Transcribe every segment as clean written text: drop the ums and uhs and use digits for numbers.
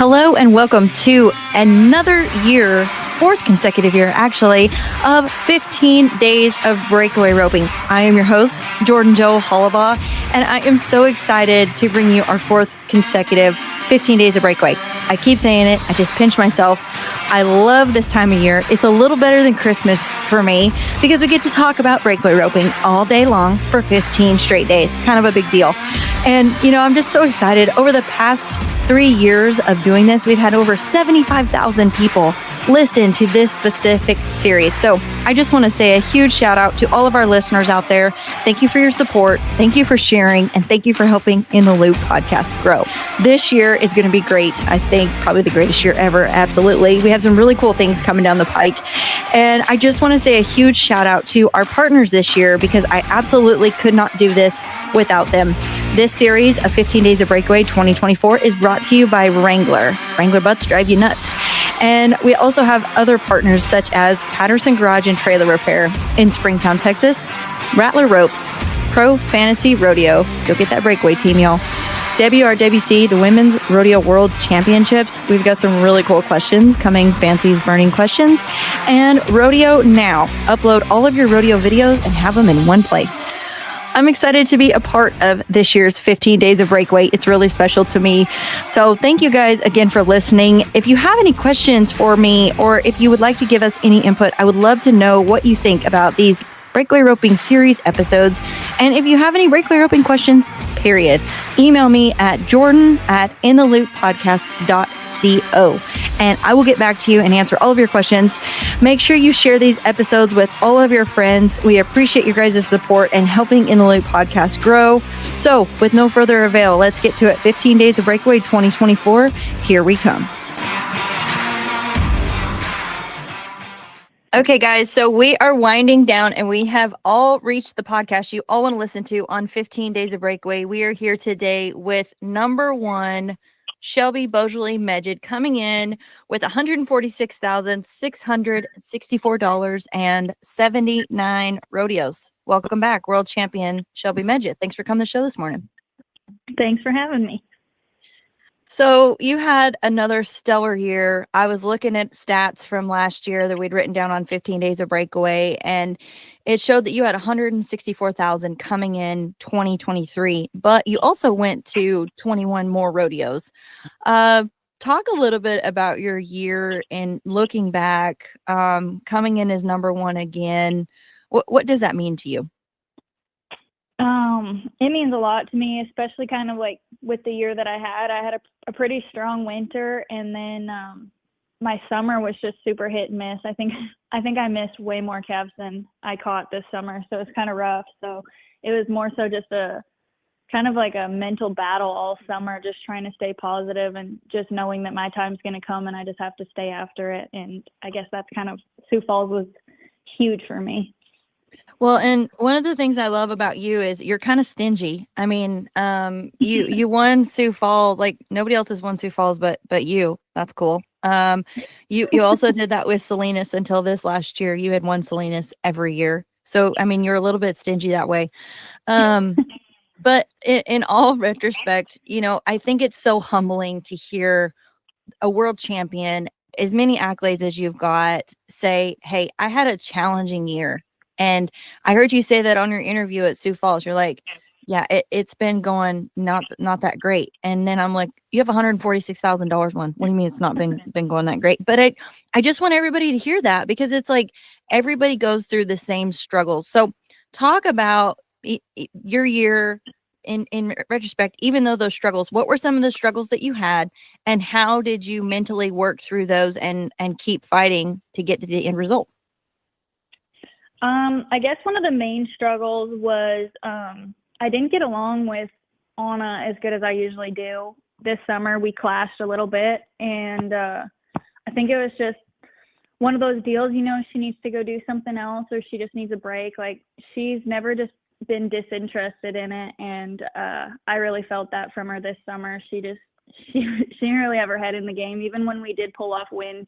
Hello and welcome to another year, fourth consecutive year actually, of 15 days of breakaway roping. I am your host, Jordan Jo Hollabaugh, and I am so excited to bring you our fourth consecutive 15 days of breakaway. I keep saying it, I just pinch myself. I love this time of year. It's a little better than Christmas for me because we get to talk about breakaway roping all day long for 15 straight days. Kind of a big deal. And, I'm just so excited. Over the past 3 years of doing this, we've had over 75,000 people listen to this specific series. So I just want to say a huge shout out to all of our listeners out there. Thank you for your support. Thank you for sharing. And thank you for helping In the Loop podcast grow. This year is going to be great. I think probably the greatest year ever. Absolutely. We have some really cool things coming down the pike. And I just want to say a huge shout out to our partners this year because I absolutely could not do this without them. This series of 15 Days of Breakaway 2024 is brought to you by Wrangler. Wrangler butts drive you nuts. And we also have other partners such as Patterson Garage and Trailer Repair in Springtown, Texas, Rattler Ropes, Pro Fantasy Rodeo. Go get that breakaway team, y'all. WRWC, the Women's Rodeo World Championships. We've got some really cool questions coming, Fancy's Burning Questions. And Rodeo Now. Upload all of your rodeo videos and have them in one place. I'm excited to be a part of this year's 15 Days of Breakaway. It's really special to me. So thank you guys again for listening. If you have any questions for me, or if you would like to give us any input, I would love to know what you think about these breakaway roping series episodes. And if you have any breakaway roping questions, period, email me at jordan@inthelooppodcast.co. And I will get back to you and answer all of your questions. Make sure you share these episodes with all of your friends. We appreciate your guys' support and helping In the Loop podcast grow. So with no further avail, let's get to it. 15 Days of Breakaway 2024. Here we come. Okay, guys, so we are winding down and we have all reached the podcast you all want to listen to on 15 Days of Breakaway. We are here today with number one, Shelby Boisjoli-Meged, coming in with $146,664.79 rodeos. Welcome back, World Champion Shelby Meged. Thanks for coming to the show this morning. Thanks for having me. So you had another stellar year. I was looking at stats from last year that we'd written down on 15 Days of Breakaway, and it showed that you had 164,000 coming in 2023, but you also went to 21 more rodeos. Talk a little bit about your year and looking back, coming in as number one again. What does that mean to you? It means a lot to me, especially kind of like with the year that I had a pretty strong winter, and then my summer was just super hit and miss. I think I missed way more calves than I caught this summer, so it's kind of rough. So it was more so just a kind of like a mental battle all summer, just trying to stay positive and just knowing that my time's going to come and I just have to stay after it. And I guess that's kind of, Sioux Falls was huge for me. Well, and one of the things I love about you is you're kind of stingy. I mean, you won Sioux Falls, like nobody else has won Sioux Falls, but you. That's cool. You also did that with Salinas until this last year. You had won Salinas every year. So, I mean, you're a little bit stingy that way. But in all retrospect, I think it's so humbling to hear a world champion, as many accolades as you've got, say, hey, I had a challenging year. And I heard you say that on your interview at Sioux Falls. You're like, yeah, it's been going not that great. And then I'm like, you have $146,000 won. What do you mean it's not been going that great? But I just want everybody to hear that because it's like everybody goes through the same struggles. So talk about your year in retrospect, even though those struggles, what were some of the struggles that you had and how did you mentally work through those and keep fighting to get to the end result? I guess one of the main struggles was I didn't get along with Anna as good as I usually do. This summer we clashed a little bit, and I think it was just one of those deals, she needs to go do something else or she just needs a break. Like, she's never just been disinterested in it, and I really felt that from her this summer. She didn't really have her head in the game. Even when we did pull off wins,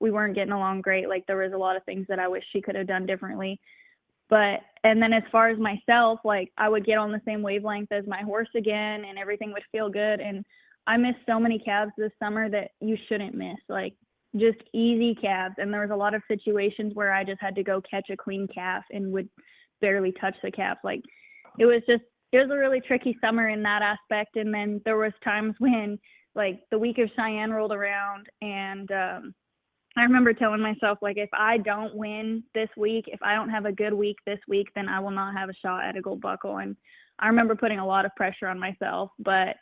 we weren't getting along great. Like, there was a lot of things that I wish she could have done differently. And then as far as myself, like, I would get on the same wavelength as my horse again and everything would feel good. And I missed so many calves this summer that you shouldn't miss, like just easy calves. And there was a lot of situations where I just had to go catch a clean calf and would barely touch the calf. Like it was a really tricky summer in that aspect. And then there was times when like the week of Cheyenne rolled around, and I remember telling myself, like, if I don't win this week, if I don't have a good week this week, then I will not have a shot at a gold buckle. And I remember putting a lot of pressure on myself, but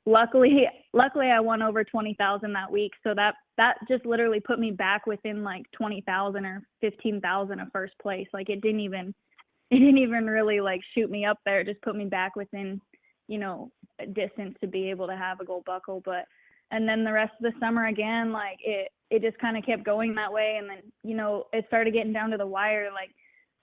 luckily I won over 20,000 that week. So that just literally put me back within like 20,000 or 15,000 of first place. Like it didn't even really like shoot me up there. It just put me back within, a distance to be able to have a gold buckle. And then the rest of the summer again, like it just kind of kept going that way. And then, it started getting down to the wire. Like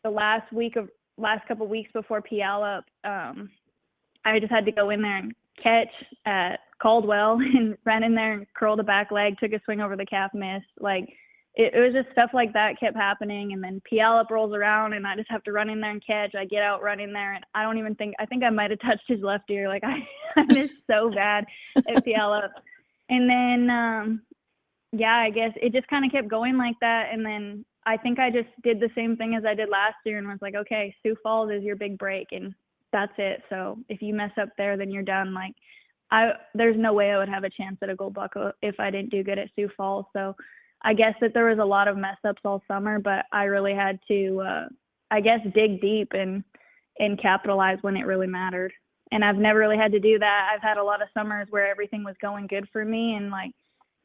the last couple of weeks before Puyallup, I just had to go in there and catch at Caldwell and ran in there and curled a back leg, took a swing over the calf, missed. Like it was just stuff like that kept happening. And then Puyallup rolls around and I just have to run in there and catch. I get out, run in there, and I think I might have touched his left ear. Like I missed so bad at Puyallup. And then, I guess it just kind of kept going like that. And then I think I just did the same thing as I did last year and was like, okay, Sioux Falls is your big break, and that's it. So if you mess up there, then you're done. Like there's no way I would have a chance at a gold buckle if I didn't do good at Sioux Falls. So I guess that there was a lot of mess ups all summer, but I really had to, dig deep and capitalize when it really mattered. And I've never really had to do that. I've had a lot of summers where everything was going good for me and like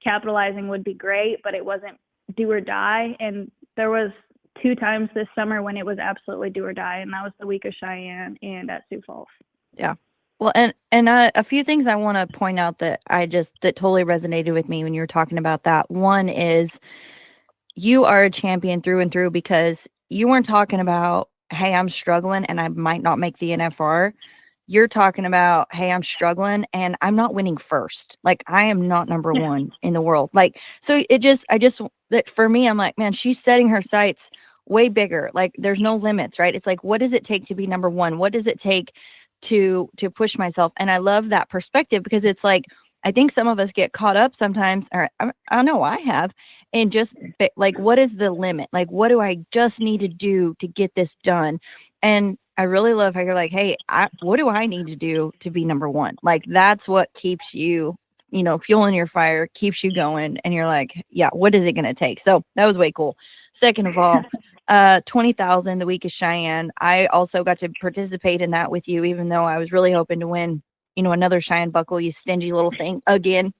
capitalizing would be great, but it wasn't do or die. And there was 2 times this summer when it was absolutely do or die. And that was the week of Cheyenne and at Sioux Falls. Yeah. Well, and a few things I want to point out that that totally resonated with me when you were talking about that. One is you are a champion through and through because you weren't talking about, hey, I'm struggling and I might not make the NFR. You're talking about, hey, I'm struggling and I'm not winning first. Like I am not number one in the world. Like, so that for me, I'm like, man, she's setting her sights way bigger. Like there's no limits, right? It's like, what does it take to be number one? What does it take to push myself? And I love that perspective because it's like, I think some of us get caught up sometimes, or I know I have, and just like, what is the limit? Like, what do I just need to do to get this done? And I really love how you're like, hey, what do I need to do to be number one? Like, that's what keeps you, fueling your fire, keeps you going. And you're like, yeah, what is it going to take? So that was way cool. Second of all, 20,000 the week of Cheyenne. I also got to participate in that with you, even though I was really hoping to win, another Cheyenne buckle, you stingy little thing again.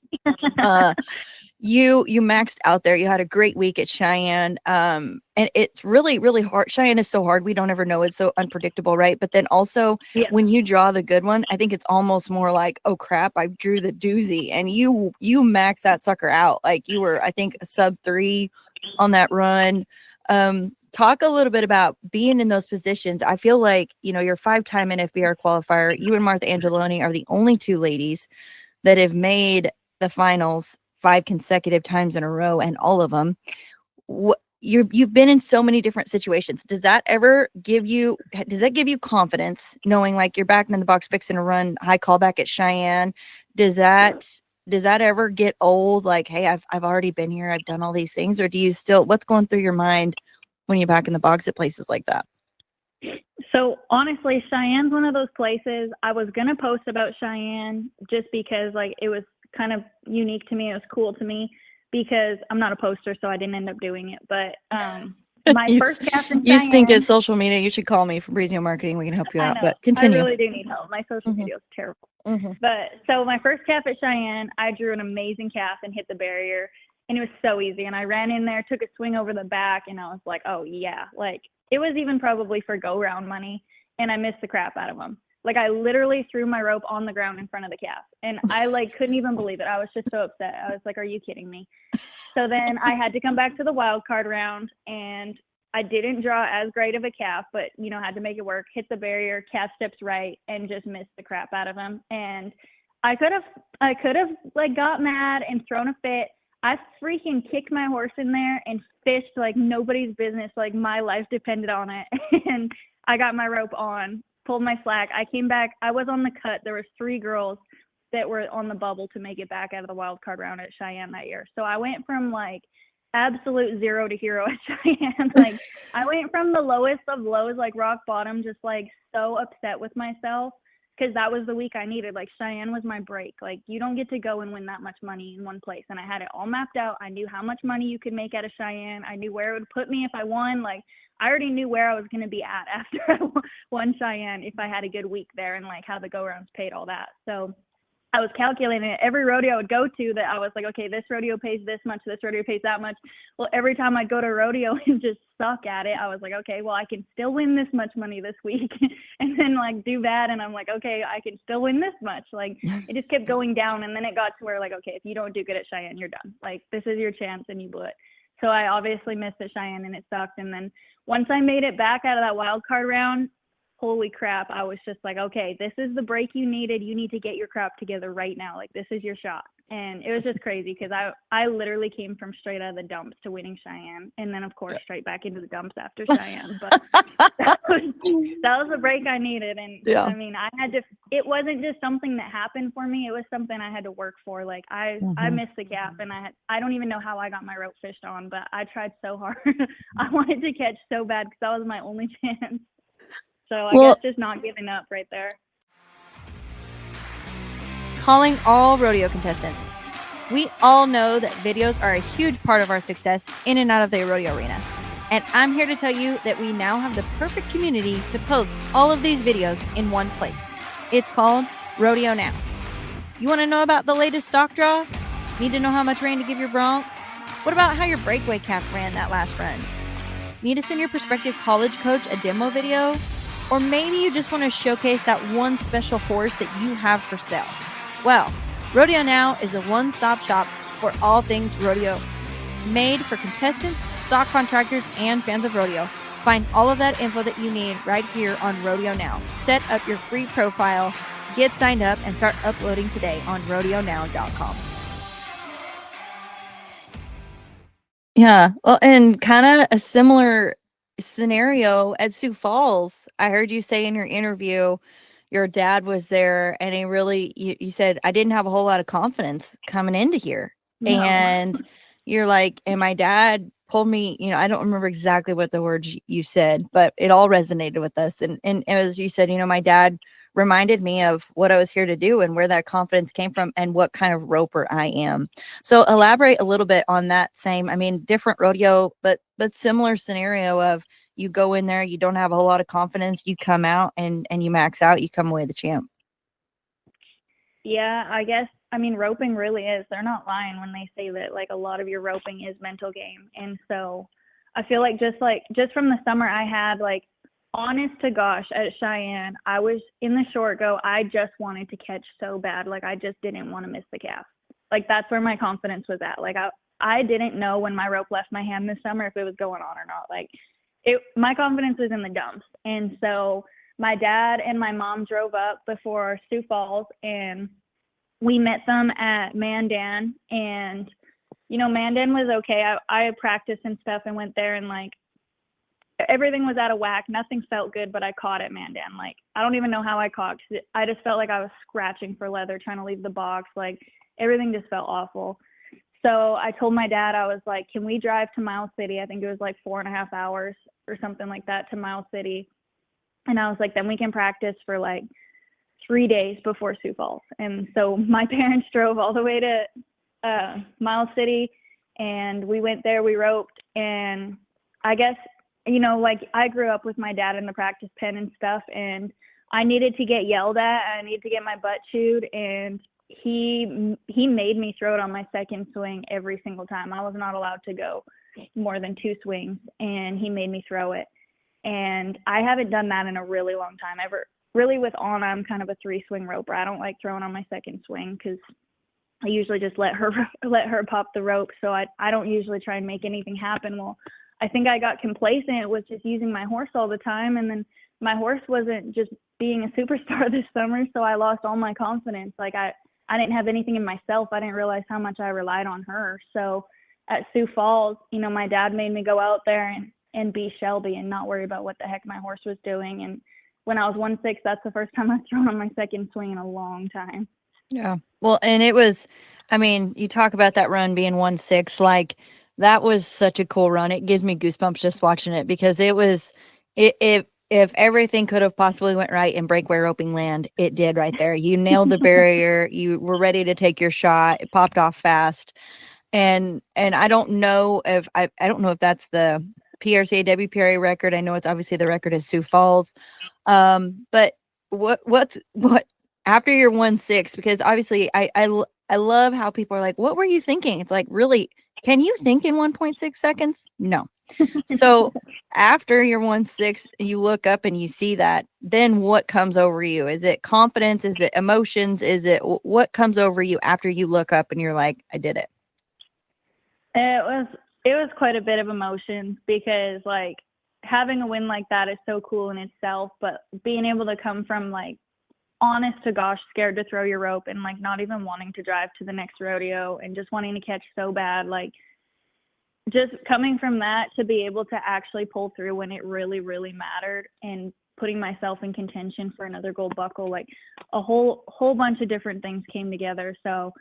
You maxed out there. You had a great week at Cheyenne. And it's really, really hard. Cheyenne is so hard. We don't ever know. It's so unpredictable, right? But then also when you draw the good one, I think it's almost more like, oh crap, I drew the doozy, and you maxed that sucker out. Like you were, I think, a sub-3 on that run. Talk a little bit about being in those positions. I feel like, you're 5-time NFBR qualifier. You and Martha Angeloni are the only 2 ladies that have made the finals 5 consecutive times in a row, and all of them. You've been in so many different situations. Does that give you confidence knowing like you're back in the box fixing to run high callback at Cheyenne? Does that ever get old? Like, hey, I've already been here. I've done all these things. Or do you still, what's going through your mind when you're back in the box at places like that? So honestly, Cheyenne's one of those places. I was going to post about Cheyenne just because like it was kind of unique to me. It was cool to me because I'm not a poster, so I didn't end up doing it. But my first calf in Cheyenne. You stink at social media. You should call me from Breezio Marketing. We can help you out. But continue. I really do need help. My social media is terrible. But so my first calf at Cheyenne, I drew an amazing calf and hit the barrier. And it was so easy. And I ran in there, took a swing over the back, and I was like, oh, yeah. Like, it was even probably for go-round money, and I missed the crap out of them. Like, I literally threw my rope on the ground in front of the calf. And I, couldn't even believe it. I was just so upset. I was like, are you kidding me? So then I had to come back to the wild card round, and I didn't draw as great of a calf, but, had to make it work, hit the barrier, calf steps right, and just missed the crap out of him. And I could have got mad and thrown a fit. I freaking kicked my horse in there and fished like nobody's business. Like my life depended on it. And I got my rope on, pulled my slack. I came back. I was on the cut. There was 3 girls. that were on the bubble to make it back out of the wild card round at Cheyenne that year. So I went from like absolute zero to hero at Cheyenne. Like I went from the lowest of lows, like rock bottom, just like so upset with myself because that was the week I needed. Like Cheyenne was my break. Like you don't get to go and win that much money in one place. And I had it all mapped out. I knew how much money you could make out of Cheyenne. I knew where it would put me if I won. Like I already knew where I was going to be at after I won Cheyenne if I had a good week there and like how the go rounds paid, all that. So I was calculating it. Every rodeo I would go to that I was like, okay, this rodeo pays this much, this rodeo pays that much. Well, every time I'd go to a rodeo and just suck at it, I was like, okay, well, I can still win this much money this week. And then like do bad. And I'm like, okay, I can still win this much. Like it just kept going down. And then it got to where like, okay, if you don't do good at Cheyenne, you're done. Like this is your chance and you blew it. So I obviously missed at Cheyenne and it sucked. And then once I made it back out of that wild card round, holy crap, I was just like, okay, this is the break you needed. You need to get your crap together right now. Like, this is your shot. And it was just crazy because I literally came from straight out of the dumps to winning Cheyenne. And then, of course, straight back into the dumps after Cheyenne. But that was the break I needed. And, I mean, I had to – it wasn't just something that happened for me. It was something I had to work for. Like, I missed the gap, and I don't even know how I got my rope fished on, but I tried so hard. I wanted to catch so bad because that was my only chance. So I guess just not giving up right there. Calling all rodeo contestants. We all know that videos are a huge part of our success in and out of the rodeo arena. And I'm here to tell you that we now have the perfect community to post all of these videos in one place. It's called Rodeo Now. You want to know about the latest stock draw? Need to know how much rain to give your bronc? What about how your breakaway calf ran that last run? Need to send your prospective college coach a demo video? Or maybe you just want to showcase that one special horse that you have for sale. Well, Rodeo Now is the one-stop shop for all things rodeo. Made for contestants, stock contractors, and fans of rodeo. Find all of that info that you need right here on Rodeo Now. Set up your free profile, get signed up, and start uploading today on rodeonow.com. Yeah, well, and kind of a similar scenario at Sioux Falls. I heard you say in your interview your dad was there and he really you said I didn't have a whole lot of confidence coming into here. No. And you're like, and my dad pulled me, I don't remember exactly what the words you said, but it all resonated with us. And as you said, my dad reminded me of what I was here to do and where that confidence came from and what kind of roper I am. So elaborate a little bit on that same, different rodeo, but similar scenario of you go in there, you don't have a whole lot of confidence, you come out and you max out, you come away the champ. Yeah, I guess, roping really is. They're not lying when they say that like a lot of your roping is mental game. And so I feel like just from the summer I had, like, honest to gosh, at Cheyenne, I was in the short go. I just wanted to catch so bad. Like, I just didn't want to miss the calf. Like, that's where my confidence was at. Like, I didn't know when my rope left my hand this summer if it was going on or not. Like, my confidence was in the dumps. And so my dad and my mom drove up before Sioux Falls, and we met them at Mandan. And, Mandan was okay. I had practiced and stuff and went there, and, like, everything was out of whack. Nothing felt good, but I caught at Mandan. Like, I don't even know how I caught. I just felt like I was scratching for leather trying to leave the box. Like, everything just felt awful. So I told my dad, I was like, can we drive to Miles City? I think it was like 4.5 hours or something like that to Miles City. And I was like, then we can practice for like 3 days before Sioux Falls. And so my parents drove all the way to Miles City, and we went there, we roped. And I guess, like, I grew up with my dad in the practice pen and stuff, and I needed to get yelled at. I needed to get my butt chewed, and he made me throw it on my second swing every single time. I was not allowed to go more than 2 swings, and he made me throw it. And I haven't done that in a really long time. Really with Anna, I'm kind of a 3-swing roper. I don't like throwing on my second swing because I usually just let her pop the rope. So I don't usually try and make anything happen. Well, I think I got complacent with just using my horse all the time. And then my horse wasn't just being a superstar this summer. So I lost all my confidence. Like, I didn't have anything in myself. I didn't realize how much I relied on her. So at Sioux Falls, my dad made me go out there and be Shelby and not worry about what the heck my horse was doing. And when I was 1-6, that's the first time I've thrown on my second swing in a long time. Yeah. Well, and it was, I mean, you talk about that run being 1-6, like that was such a cool run. It gives me goosebumps just watching it because it was, if everything could have possibly went right in breakaway roping land, it did right there. You nailed the barrier. You were ready to take your shot. It popped off fast. And I don't know if I don't know if that's the PRCA WPRA record. I know it's obviously the record is Sioux Falls. But what after your 1-6, because obviously I love how people are like, what were you thinking? It's like, really, can you think in 1.6 seconds? No. So after your 1-6, you look up and you see that, then what comes over you? Is it confidence? Is it emotions? Is it what comes over you after you look up and you're like, I did it? It was quite a bit of emotions because like having a win like that is so cool in itself, but being able to come from like honest to gosh scared to throw your rope and like not even wanting to drive to the next rodeo and just wanting to catch so bad, like just coming from that to be able to actually pull through when it really really mattered and putting myself in contention for another gold buckle, like a whole bunch of different things came together. So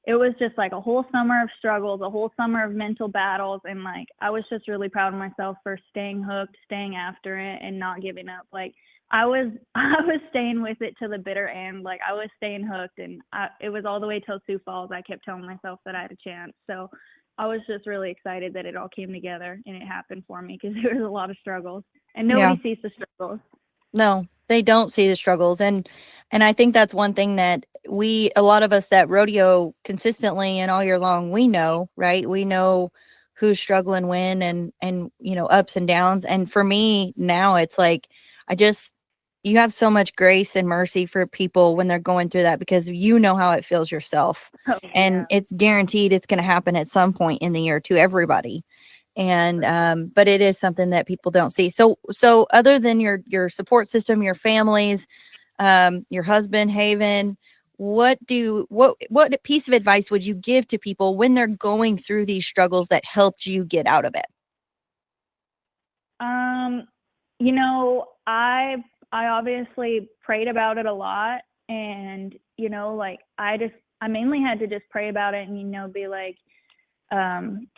it was just like a whole summer of struggles, a whole summer of mental battles, and like I was just really proud of myself for staying hooked, staying after it, and not giving up. Like I was staying with it to the bitter end. Like I was staying hooked, and it was all the way till Sioux Falls. I kept telling myself that I had a chance. So I was just really excited that it all came together and it happened for me because there was a lot of struggles, and nobody sees the struggles. No, they don't see the struggles. And I think that's one thing that a lot of us that rodeo consistently and all year long, we know, right? We know who's struggling when and ups and downs. And for me now it's like you have so much grace and mercy for people when they're going through that because you know how it feels yourself. Oh, and it's guaranteed it's going to happen at some point in the year to everybody. And but it is something that people don't see. So other than your support system, your families, your husband Haven, what piece of advice would you give to people when they're going through these struggles that helped you get out of it? I obviously prayed about it a lot, and like I mainly had to just pray about it and be like,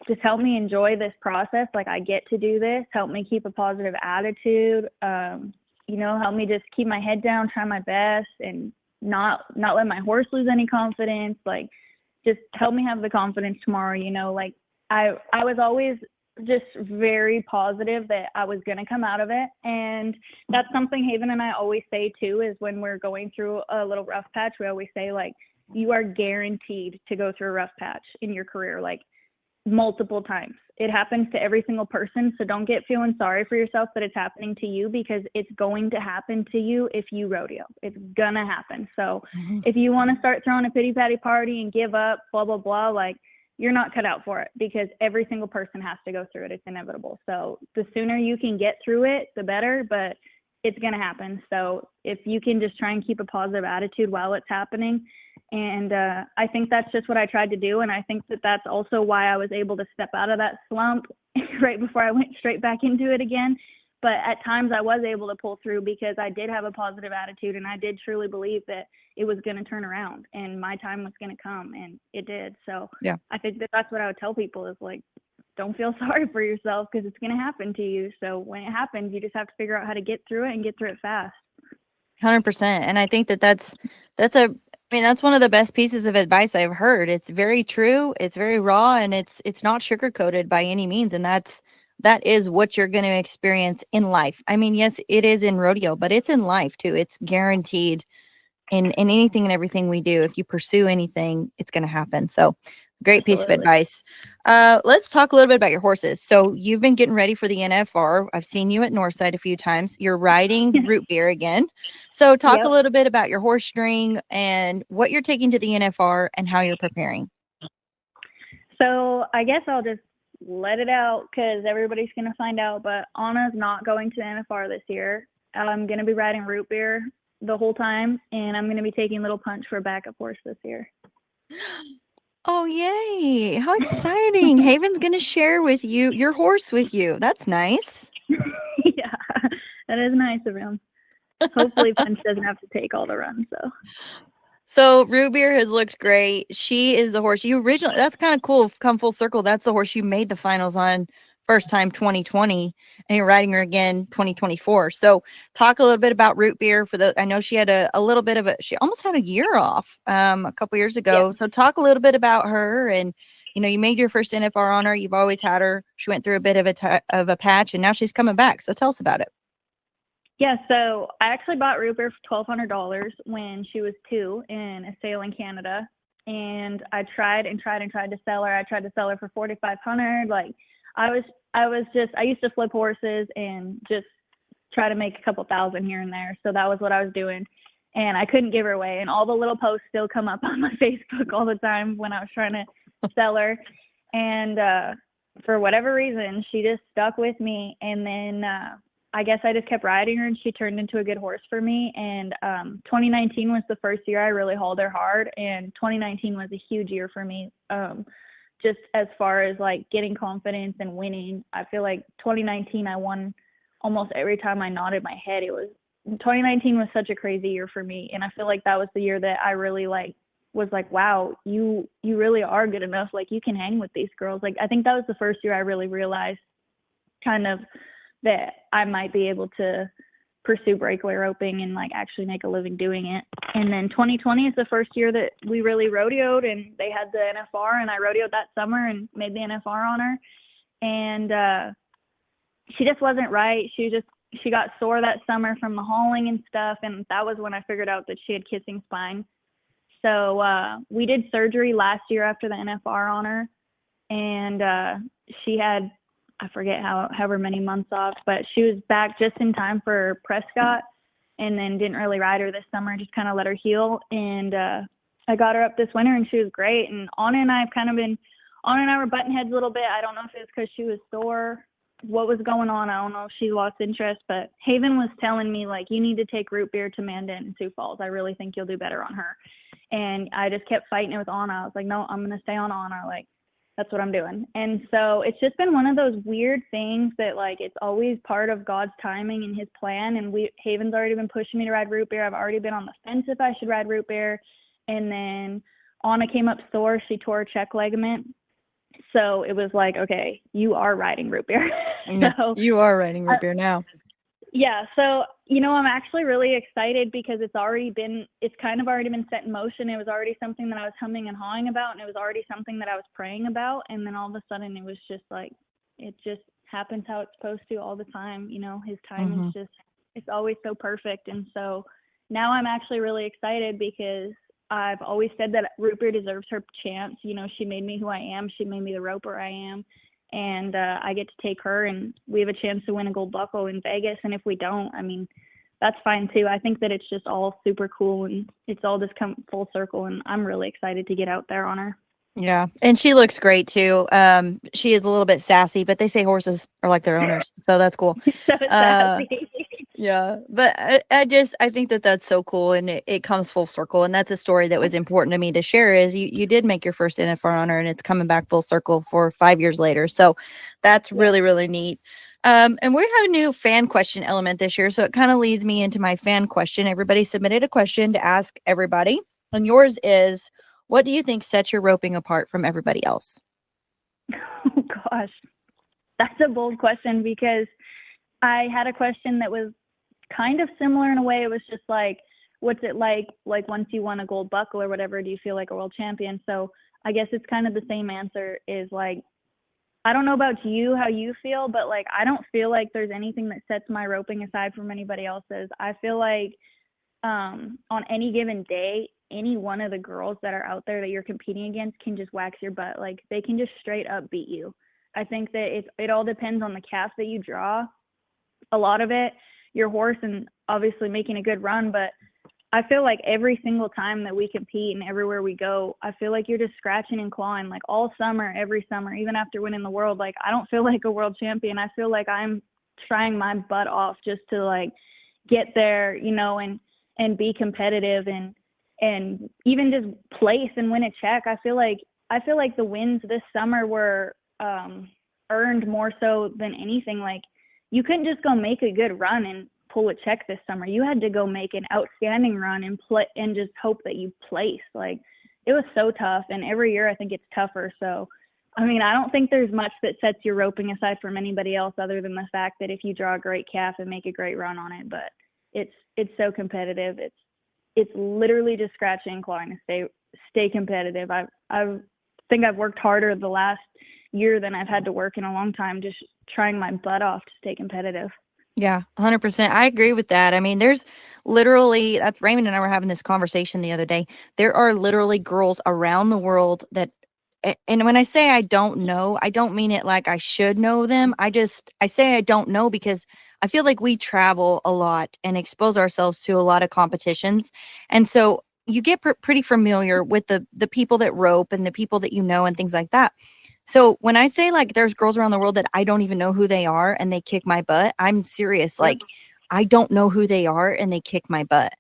just help me enjoy this process. Like I get to do this, help me keep a positive attitude, help me just keep my head down, try my best, and not let my horse lose any confidence. Like just help me have the confidence tomorrow. Like I was always just very positive that I was going to come out of it. And that's something Haven and I always say too, is when we're going through a little rough patch, we always say like, you are guaranteed to go through a rough patch in your career. Like multiple times. It happens to every single person. So don't get feeling sorry for yourself that it's happening to you, because it's going to happen to you if you rodeo. It's gonna happen. So if you want to start throwing a pity patty party and give up, blah, blah, blah, like you're not cut out for it, because every single person has to go through it. It's inevitable. So the sooner you can get through it, the better, but it's going to happen. So if you can just try and keep a positive attitude while it's happening. And I think that's just what I tried to do. And I think that that's also why I was able to step out of that slump right before I went straight back into it again. But at times I was able to pull through because I did have a positive attitude, and I did truly believe that it was going to turn around and my time was going to come, and it did. So yeah, I think that that's what I would tell people is like, don't feel sorry for yourself, because it's going to happen to you. So when it happens, you just have to figure out how to get through it and get through it fast. 100%. And I think that's one of the best pieces of advice I've heard. It's very true. It's very raw, and it's not sugar coated by any means. And that is what you're going to experience in life. I mean, yes, it is in rodeo, but it's in life too. It's guaranteed in anything and everything we do. If you pursue anything, it's going to happen. So great piece of advice. Let's talk a little bit about your horses. So you've been getting ready for the NFR. I've seen you at Northside a few times. You're riding Rootbeer again. So talk a little bit about your horse string and what you're taking to the NFR and how you're preparing. So I guess I'll just let it out because everybody's going to find out, but Anna's not going to NFR this year. I'm going to be riding Rootbeer the whole time, and I'm going to be taking Little Punch for a backup horse this year. Oh, yay. How exciting. Haven's going to share with you your horse with you. That's nice. Yeah, that is nice of him. Hopefully Punch doesn't have to take all the runs, though. So Root Beer has looked great. She is the horse you originally, that's kind of cool. Come full circle. That's the horse you made the finals on first time 2020, and you're riding her again 2024. So talk a little bit about Root Beer for the, I know she had a little bit of she almost had a year off a couple years Yeah. ago. So talk a little bit about her, and you made your first NFR on her. You've always had her. She went through a bit of a patch, and now she's coming back. So tell us about it. Yeah, so I actually bought Rootbeer for $1,200 when she was 2 in a sale in Canada, and I tried to sell her. I tried to sell her for $4,500. Like I used to flip horses and just try to make a couple thousand here and there. So that was what I was doing, and I couldn't give her away. And all the little posts still come up on my Facebook all the time when I was trying to sell her, and for whatever reason, she just stuck with me, and then. I guess I just kept riding her, and she turned into a good horse for me. And 2019 was the first year I really hauled her hard, and 2019 was a huge year for me. Just as far as like getting confidence and winning, I feel like 2019 I won almost every time I nodded my head. 2019 was such a crazy year for me, and I feel like that was the year that I really was like, wow, you really are good enough. Like you can hang with these girls. Like I think that was the first year I really realized kind of that I might be able to pursue breakaway roping and like actually make a living doing it. And then 2020 is the first year that we really rodeoed, and they had the NFR, and I rodeoed that summer and made the NFR on her. And she just wasn't right. She got sore that summer from the hauling and stuff, and that was when I figured out that she had kissing spine. So we did surgery last year after the NFR on her, and she had, I forget however many months off, but she was back just in time for Prescott, and then didn't really ride her this summer, just kind of let her heal. And I got her up this winter, and she was great. And Anna and I were butting heads a little bit. I don't know if it was because she was sore, what was going on. I don't know if she lost interest, but Haven was telling me, like, you need to take Root Beer to Mandan and Sioux Falls. I really think you'll do better on her. And I just kept fighting it with Anna. I was like, no, I'm going to stay on Anna. Like, that's what I'm doing. And so it's just been one of those weird things that like, it's always part of God's timing and his plan. And Haven's already been pushing me to ride Root Beer. I've already been on the fence if I should ride Root Beer. And then Anna came up sore. She tore a check ligament. So it was like, okay, you are riding Root Beer. So you are riding Root Beer now. Yeah. So, I'm actually really excited because it's kind of already been set in motion. It was already something that I was humming and hawing about, and it was already something that I was praying about. And then all of a sudden it was just like, it just happens how it's supposed to all the time. His timing is it's always so perfect. And so now I'm actually really excited because I've always said that Root Beer deserves her chance. She made me who I am. She made me the roper I am. And I get to take her, and we have a chance to win a gold buckle in Vegas. And if we don't, I mean, that's fine too. I think that it's just all super cool, and it's all just come full circle, and I'm really excited to get out there on her. Yeah. And she looks great too. She is a little bit sassy, but they say horses are like their owners. So that's cool. So sassy. Yeah. But I think that that's so cool, and it comes full circle. And that's a story that was important to me to share is you did make your first NFR on her, and it's coming back full circle for 5 years later. So that's really, really neat. And we have a new fan question element this year. So it kind of leads me into my fan question. Everybody submitted a question to ask everybody. And yours is, what do you think sets your roping apart from everybody else? Oh, gosh. That's a bold question because I had a question that was kind of similar in a way. It was just like, what's it like once you won a gold buckle or whatever, do you feel like a world champion? So I guess it's kind of the same answer is like, I don't know about you, how you feel, but like, I don't feel like there's anything that sets my roping aside from anybody else's. I feel like on any given day, any one of the girls that are out there that you're competing against can just wax your butt. Like they can just straight up beat you. I think that it all depends on the calf that you draw. A lot of it, your horse, and obviously making a good run. But I feel like every single time that we compete and everywhere we go, I feel like you're just scratching and clawing like all summer, every summer, even after winning the world. Like I don't feel like a world champion. I feel like I'm trying my butt off just to like get there, and be competitive and even just place and win a check. I feel like the wins this summer were earned more so than anything. Like you couldn't just go make a good run and pull a check this summer. You had to go make an outstanding run and play and just hope that you place. Like, it was so tough. And every year I think it's tougher. So, I mean, I don't think there's much that sets your roping aside from anybody else other than the fact that if you draw a great calf and make a great run on it. But it's so competitive. It's literally just scratching and clawing to stay competitive. I think I've worked harder the last year than I've had to work in a long time, just trying my butt off to stay competitive. Yeah, 100%. I agree with that. I mean, there's literally, that's Raymond and I were having this conversation the other day. There are literally girls around the world that, and when I say I don't know, I don't mean it like I should know them. I say I don't know because I feel like we travel a lot and expose ourselves to a lot of competitions. And so you get pretty familiar with the people that rope and the people that you know and things like that. So when I say like there's girls around the world that I don't even know who they are and they kick my butt, I'm serious. Like, I don't know who they are and they kick my butt.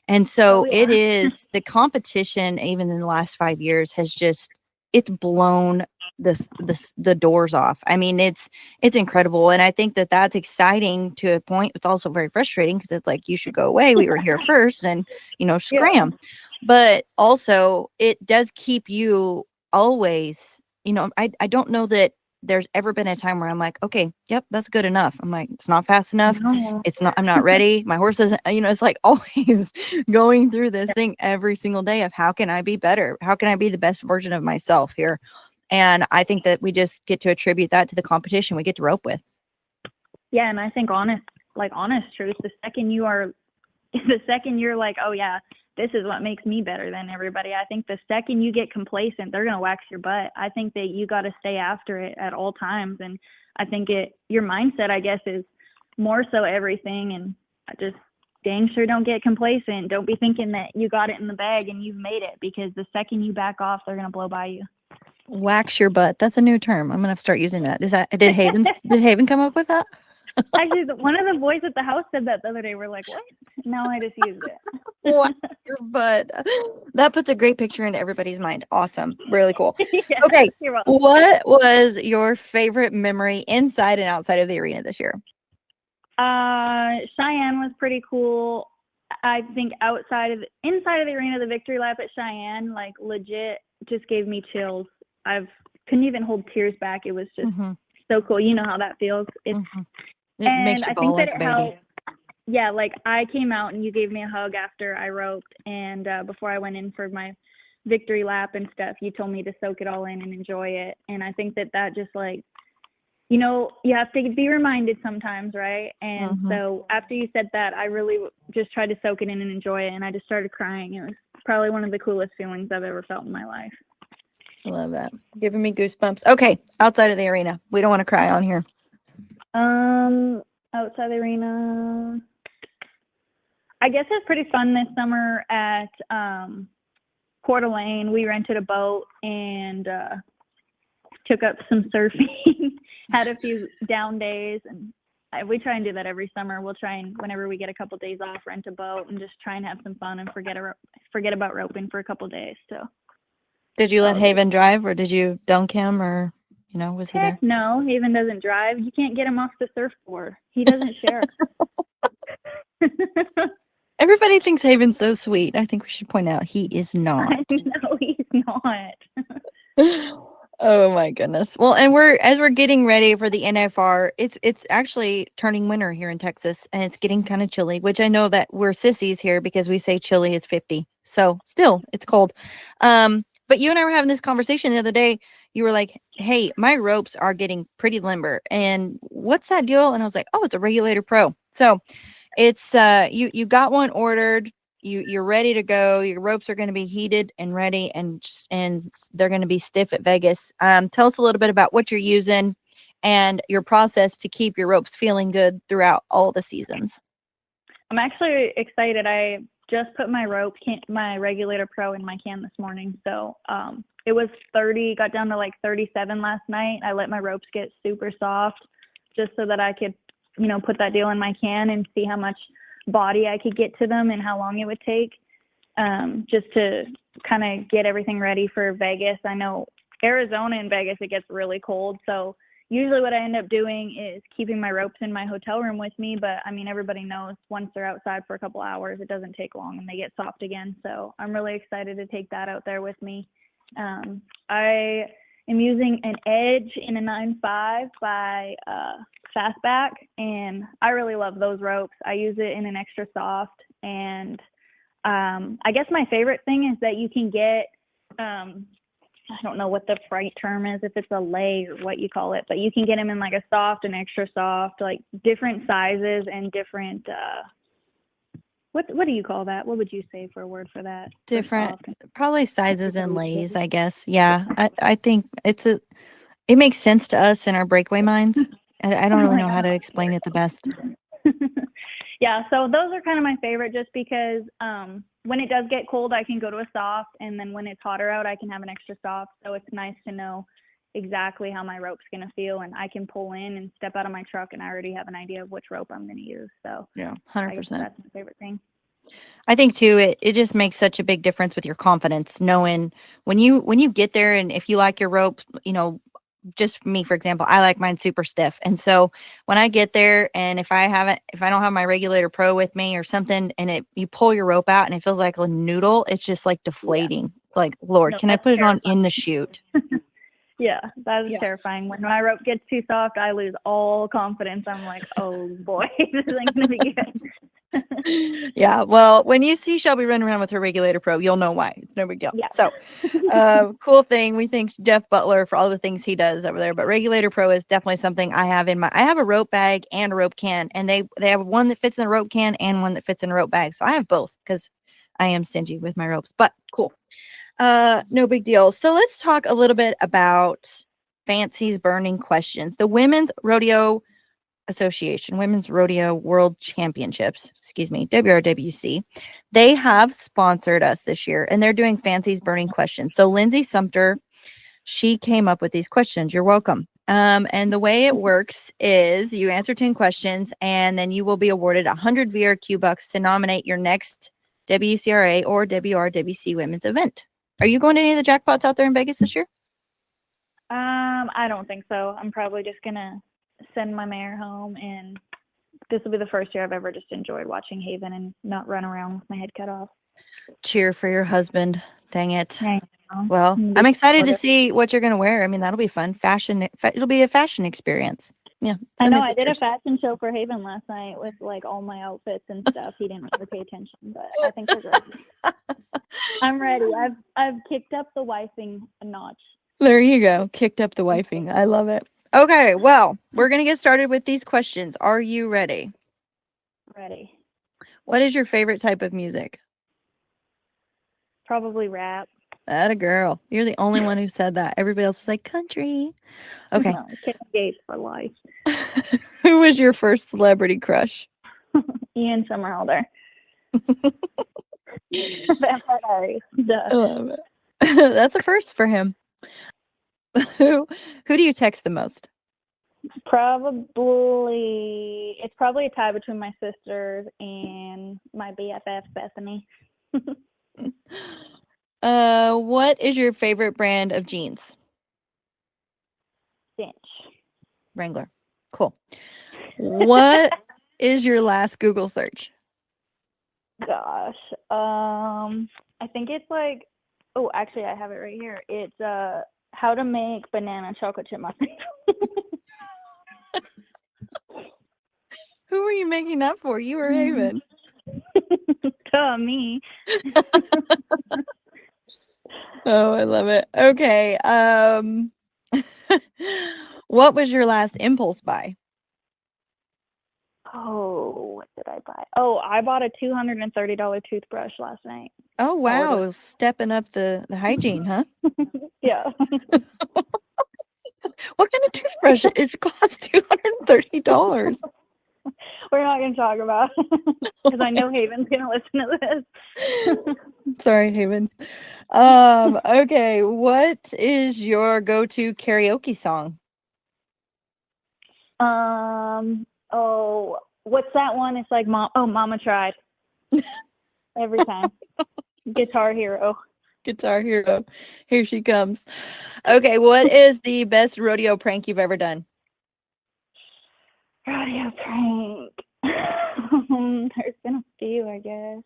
And so it is the competition, even in the last 5 years, has just, it's blown the doors off. I mean, it's incredible. And I think that that's exciting to a point. It's also very frustrating because it's like, you should go away. We were here first and, scram. Yeah. But also it does keep you always, I don't know that there's ever been a time where I'm like, okay, yep, that's good enough. I'm like, it's not fast enough. No. I'm not ready. My horse isn't, it's like always going through this thing every single day of how can I be better? How can I be the best version of myself here? And I think that we just get to attribute that to the competition we get to rope with. Yeah. And I think honest truth, the second you're like, oh yeah, this is what makes me better than everybody. I think the second you get complacent, they're going to wax your butt. I think that you got to stay after it at all times. And I think your mindset, I guess, is more so everything. And just dang sure don't get complacent. Don't be thinking that you got it in the bag and you've made it, because the second you back off, they're going to blow by you. Wax your butt. That's a new term. I'm going to have to start using that. Did Haven come up with that? Actually, one of the boys at the house said that the other day. We're like, what? No, I just used it. Wax your butt. That puts a great picture into everybody's mind. Awesome. Really cool. Yeah, okay. What was your favorite memory inside and outside of the arena this year? Cheyenne was pretty cool. I think inside of the arena, the victory lap at Cheyenne, like legit just gave me chills. Couldn't even hold tears back. It was just so cool. You know how that feels. It makes you ball like a baby. Yeah, like I came out and you gave me a hug after I roped, and before I went in for my victory lap and stuff, you told me to soak it all in and enjoy it. And I think that just like, you have to be reminded sometimes, right? And so after you said that, I really just tried to soak it in and enjoy it, and I just started crying. It was probably one of the coolest feelings I've ever felt in my life. I love that. Giving me goosebumps. Okay, outside of the arena. We don't want to cry on here. Outside the arena, I guess it's pretty fun this summer at Coeur d'Alene. We rented a boat and took up some surfing, had a few down days, and we try and do that every summer. We'll try and, whenever we get a couple days off, rent a boat and just try and have some fun and forget about roping for a couple days. So, did you let Haven drive, or did you dunk him, or was he there? No, Haven doesn't drive. You can't get him off the surfboard. He doesn't share. Everybody thinks Haven's so sweet. I think we should point out he is not. No, he's not. Oh my goodness. Well, and as we're getting ready for the NFR, it's actually turning winter here in Texas, and it's getting kind of chilly, which I know that we're sissies here because we say chilly is 50. So still, it's cold. But you and I were having this conversation the other day. You were like, hey, my ropes are getting pretty limber. And what's that deal? And I was like, oh, it's a Regulator Pro. So it's you got one ordered. You're ready to go. Your ropes are going to be heated and ready, and they're going to be stiff at Vegas. Tell us a little bit about what you're using and your process to keep your ropes feeling good throughout all the seasons. I'm actually excited. I just put my my Regulator Pro in my can this morning. So it was 30, got down to like 37 last night. I let my ropes get super soft just so that I could, put that deal in my can and see how much body I could get to them and how long it would take, just to kind of get everything ready for Vegas. I know Arizona and Vegas, it gets really cold. So, usually what I end up doing is keeping my ropes in my hotel room with me. But I mean, everybody knows once they're outside for a couple hours, it doesn't take long and they get soft again. So I'm really excited to take that out there with me. I am using an Edge in a 9.5 by Fastback, and I really love those ropes. I use it in an extra soft, and I guess my favorite thing is that you can get I don't know what the right term is, if it's a lay or what you call it, but you can get them in like a soft and extra soft, like different sizes and different, what do you call that? What would you say for a word for that? Different, probably sizes and lays, I guess. Yeah. I think it makes sense to us in our breakaway minds. I don't really know how to explain it the best. Yeah, so those are kind of my favorite just because when it does get cold, I can go to a soft, and then when it's hotter out, I can have an extra soft. So it's nice to know exactly how my rope's going to feel, and I can pull in and step out of my truck, and I already have an idea of which rope I'm going to use. So yeah, 100%. That's my favorite thing. I think too, it just makes such a big difference with your confidence, knowing when you get there, and if you like your rope, just me, for example, I like mine super stiff. And so when I get there, and if I don't have my Regulator Pro with me or something, and you pull your rope out and it feels like a noodle, it's just like deflating. Yeah. It's like, Lord, can I put it on in the chute? Yeah, that is terrifying. When my rope gets too soft, I lose all confidence. I'm like, oh boy, this isn't going to be good. Yeah, well, when you see Shelby running around with her Regulator Pro, you'll know why. It's no big deal. Yeah. So, cool thing. We thank Jeff Butler for all the things he does over there. But Regulator Pro is definitely something I have I have a rope bag and a rope can, and they have one that fits in the rope can and one that fits in a rope bag. So I have both because I am stingy with my ropes. But cool. No big deal. So let's talk a little bit about Fancy's burning questions. The Women's Rodeo Association, Women's Rodeo World Championships, WRWC, they have sponsored us this year, and they're doing Fancy's burning questions. So Lindsay Sumter, she came up with these questions. You're welcome. And the way it works is you answer 10 questions, and then you will be awarded 100 VRQ bucks to nominate your next WCRA or WRWC women's event. Are you going to any of the jackpots out there in Vegas this year? I don't think so. I'm probably just gonna send my mare home, and this will be the first year I've ever just enjoyed watching Haven and not run around with my head cut off. Cheer for your husband. Dang it. Well, I'm excited to see what you're going to wear. I mean, that'll be fun. It'll be a fashion experience. Yeah. I know. I did a fashion show for Haven last night with like all my outfits and stuff. He didn't really pay attention, but I think we're great. I'm ready. I've kicked up the wifing a notch. There you go. Kicked up the wifing. I love it. Okay, well, we're going to get started with these questions. Are you ready? Ready. What is your favorite type of music? Probably rap. Atta girl. You're the only one who said that. Everybody else was like, country. Okay. No, Kevin Gates for life. Who was your first celebrity crush? Ian Somerhalder. I love it. That's a first for him. Who do you text the most? It's probably a tie between my sisters and my BFF Bethany. What is your favorite brand of jeans? Cinch. Wrangler. Cool. What is your last Google search? Gosh. I think it's like, oh, actually I have it right here. It's how to make banana chocolate chip muffins. Who were you making that for? You or Haven? Me. Oh, I love it. Okay. What was your last impulse buy? Oh, what did I buy? Oh, I bought a $230 toothbrush last night. Oh, wow. Stepping up the hygiene, huh? Yeah. What kind of toothbrush is cost $230? We're not going to talk about it because I know Haven's going to listen to this. Sorry, Haven. Okay. What is your go-to karaoke song? Oh, what's that one? It's like Mama Tried. Every time. Guitar Hero. Guitar Hero. Here she comes. Okay, what is the best rodeo prank you've ever done? Rodeo prank. There's been a few, I guess.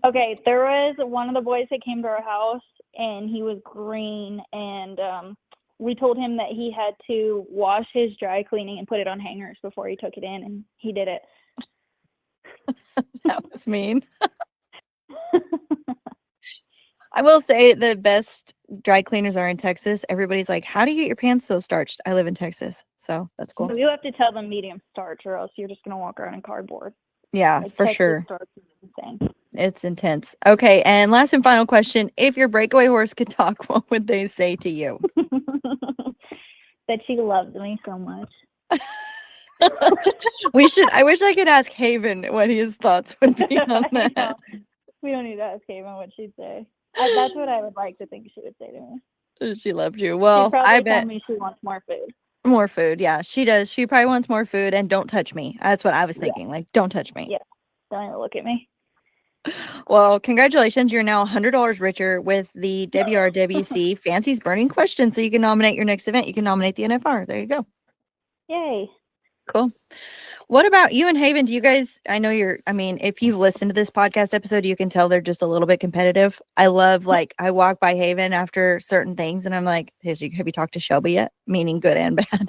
Okay, there was one of the boys that came to our house, and he was green, and we told him that he had to wash his dry cleaning and put it on hangers before he took it in, and he did it. That was mean. I will say the best dry cleaners are in Texas. Everybody's like, how do you get your pants so starched? I live in Texas, so that's cool. You have to tell them medium starch, or else you're just going to walk around in cardboard. Yeah, Like, for Texas sure. starch is insane. It's intense. Okay, and last and final question. If your breakaway horse could talk, what would they say to you? That she loves me so much. I wish I could ask Haven what his thoughts would be on I that. know. We don't need to ask Haven what she'd say. That's what I would like to think she would say to me. She loved you. Well, She'd probably I tell bet me she wants more food. more food. Yeah, she does. She probably wants more food, and don't touch me. That's what I was thinking. Like, don't touch me. Yeah. Don't even look at me. Well, congratulations. You're now $100 richer with the WRWC Fancy's Burning Question. So you can nominate your next event. You can nominate the NFR. There you go. Yay. Cool. What about you and Haven? Do you guys, if you've listened to this podcast episode, you can tell they're just a little bit competitive. I love, I walk by Haven after certain things and I'm like, have you talked to Shelby yet? Meaning good and bad.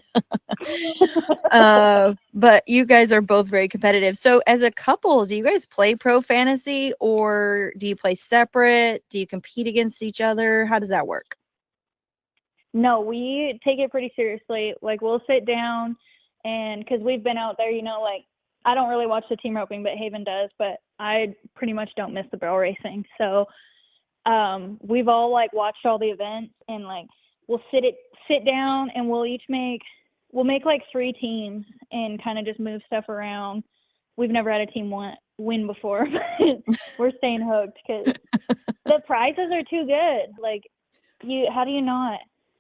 But you guys are both very competitive. So as a couple, do you guys play pro fantasy or do you play separate? Do you compete against each other? How does that work? No, we take it pretty seriously. Like, we'll sit down. And because we've been out there, I don't really watch the team roping, but Haven does. But I pretty much don't miss the barrel racing. So we've all watched all the events, and we'll sit down, and we'll make 3 teams and kind of just move stuff around. We've never had a team win before, but we're staying hooked because the prizes are too good. How do you not?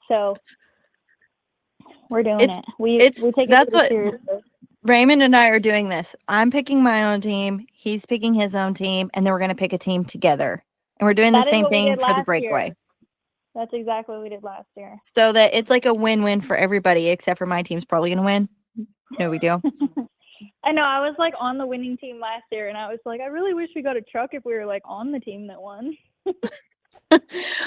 So. We're doing it. We take it seriously. Raymond and I are doing this. I'm picking my own team. He's picking his own team, and then we're going to pick a team together. And we're doing the same thing for the breakaway. That's exactly what we did last year. So that it's like a win-win for everybody, except for my team's probably going to win. No big deal. I know. I was on the winning team last year, and I was like, I really wish we got a truck if we were on the team that won.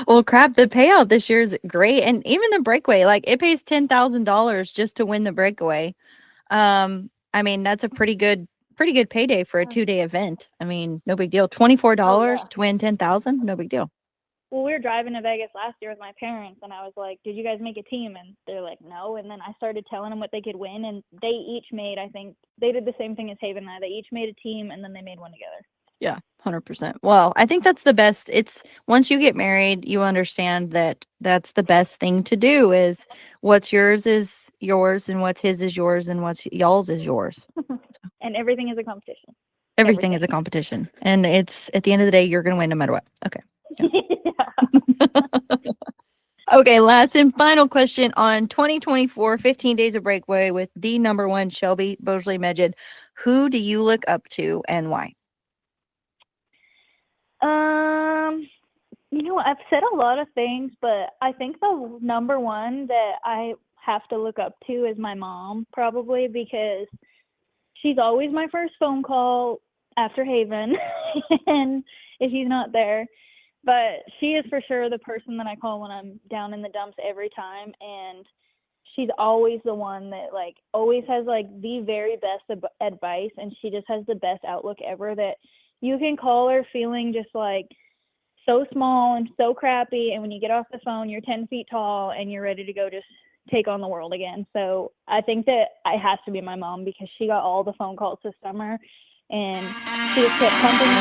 Well, crap, the payout this year is great. And even the breakaway, it pays $10,000 just to win the breakaway. That's a pretty good payday for a 2-day event. No big deal. $24 to win $10,000, no big deal. Well, we were driving to Vegas last year with my parents, and I was like, did you guys make a team? And they're like, no. And then I started telling them what they could win, and they each made, I think, they did the same thing as Haven and I. They each made a team, and then they made one together. Yeah, 100%. Well, I think that's the best. It's once you get married, you understand that that's the best thing to do is what's yours is yours and what's his is yours and what's y'all's is yours. And everything is a competition. Everything is a competition. And it's at the end of the day, you're going to win no matter what. Okay. Yeah. Okay, last and final question on 2024, 15 Days of Breakaway with the number one Shelby Boisjoli-Meged. Who do you look up to and why? I've said a lot of things, but I think the number one that I have to look up to is my mom, probably, because she's always my first phone call after Haven, and if he's not there. But she is for sure the person that I call when I'm down in the dumps every time, and she's always the one that always has the very best advice, and she just has the best outlook ever, that you can call her feeling just so small and so crappy, and when you get off the phone, you're 10 feet tall and you're ready to go just take on the world again. So I think that it has to be my mom, because she got all the phone calls this summer, and she just kept pumping me.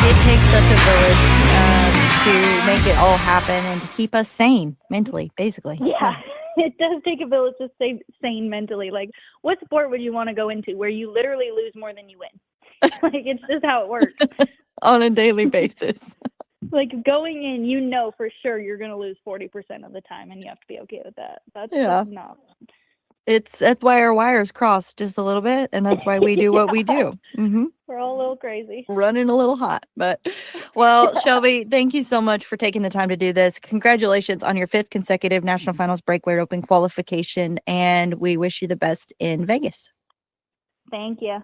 It takes such a village to make it all happen and to keep us sane mentally, basically. Yeah. It does take a village to stay sane mentally. What sport would you want to go into where you literally lose more than you win? It's just how it works. On a daily basis. Going in, for sure you're going to lose 40% of the time, and you have to be okay with that. That's not. That's why our wires cross just a little bit, and that's why we do what we do. We're all a little crazy. Running a little hot, but well, Shelby, thank you so much for taking the time to do this. Congratulations on your 5th consecutive National Finals Breakaway Roping qualification, and we wish you the best in Vegas. Thank you.